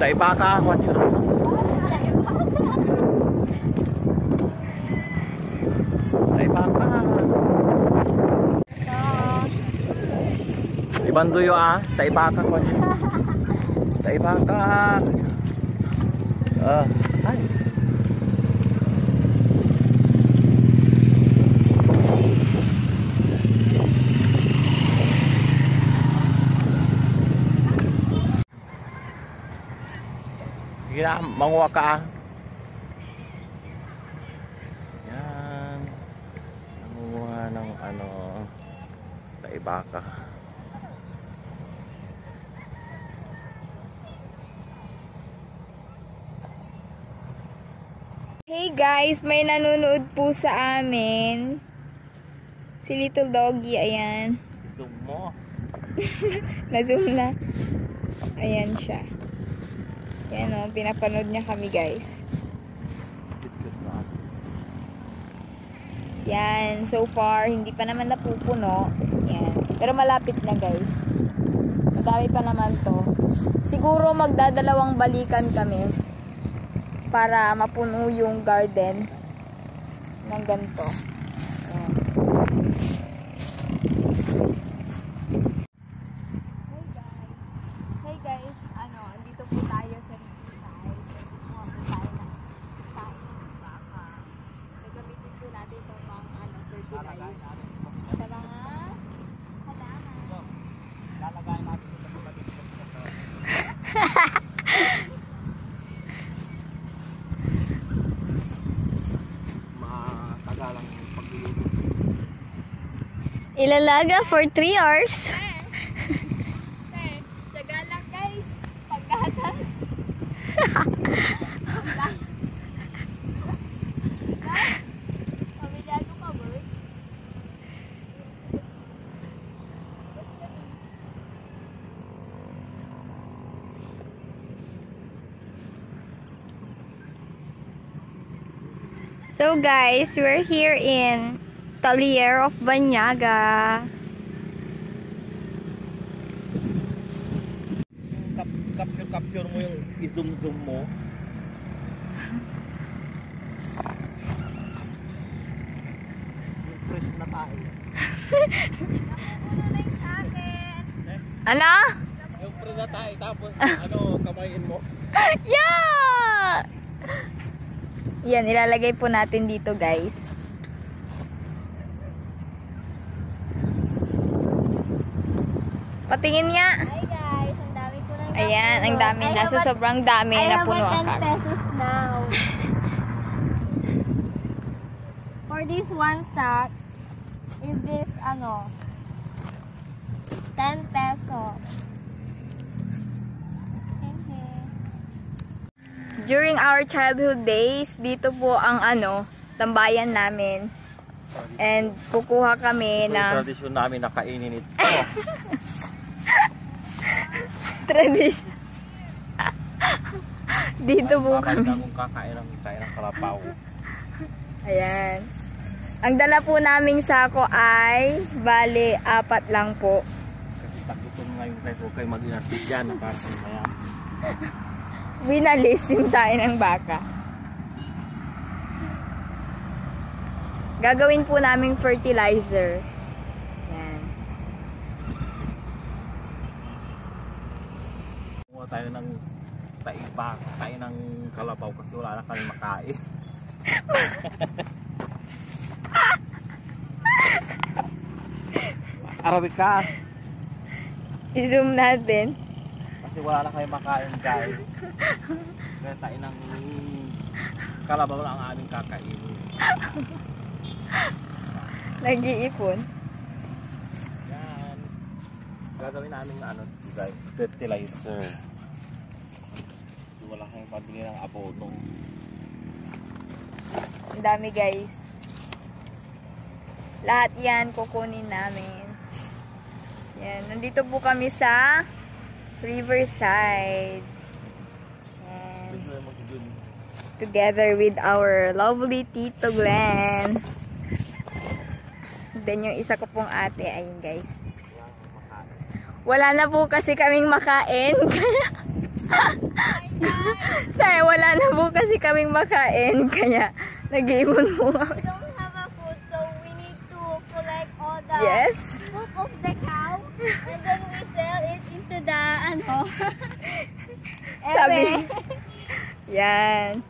Tay baka ako nyo. Tay baka. Ibanduyo tay baka ko nyo. Tay baka. Ay. Sige na, manguha ka. Yan. Manguha ng taibaka. Hey guys, may nanonood po sa amin. Si Little Doggy, ayan. Zoom mo. Na-zoom na. Ayan siya. Yan o, pinapanood niya kami guys. Yan, so far, hindi pa naman napupuno. Yan. Pero malapit na guys. Madami pa naman to. Siguro magdadalawang balikan kami para mapuno yung garden ng ganito. Yan. Hey guys, andito po tayo sa gagamitin po natin itong mga fertilizer sa mga halaman. Lalagay natin ito sa matagalang pagluluto. Ilalaga for 3 hours. Tsaga lang guys. Pagkatas. Pamilyado ka, Bert? So guys, we're here in Talier of Banyaga. Capture mo yung i-zoom mo. Yung fresh na tayo. Ano? Yung fresh na tayo tapos kamayin mo. Yeah! Yan, ilalagay po natin dito guys. Patingin nga. Hi guys, ang dami ko nang Ayan, ang dami. Nasa sobrang dami na puno ang I have 10 pesos now. For this one sack, is this 10 pesos. During our childhood days, dito po ang tambayan namin. And kukuha kami na tradisyon namin na kainin ito. tradisyon. Dito po kami. Kung kakain ng kalapaw. Ayan. Ang dala po naming sako ay bali 4 lang po. Kasi tagutom ngayon guys, huwag kayo mag-inasip dyan na parang maya. Winalis yung tayo ng baka. Gagawin po naming fertilizer. Yan. Kumuha tayo ng taibak, tayo ng kalabaw kasi wala na kami makain. Arabic ka. I-zoom natin. Kasi wala na kayo makain guys. Kaya tayo ng kalabaw lang ang aming kakainin. Nag-iipon. Yan. Gagawin namin guys, fertilizer. So, wala kayong pabili ng abono. Ang dami guys. Lahat yan kukunin namin. Yan. Nandito po kami sa Riverside. And together with our lovely Tito Glenn. Then yung isa ko pong ate, ayun guys. Wala na po kasi kaming makain. Kaya wala na po kasi kaming makain. Kaya nag-iipon po kami. We don't have a food, so we need to collect all the Yes. poop of the cow, and then we sell it into the Sabi. Yan.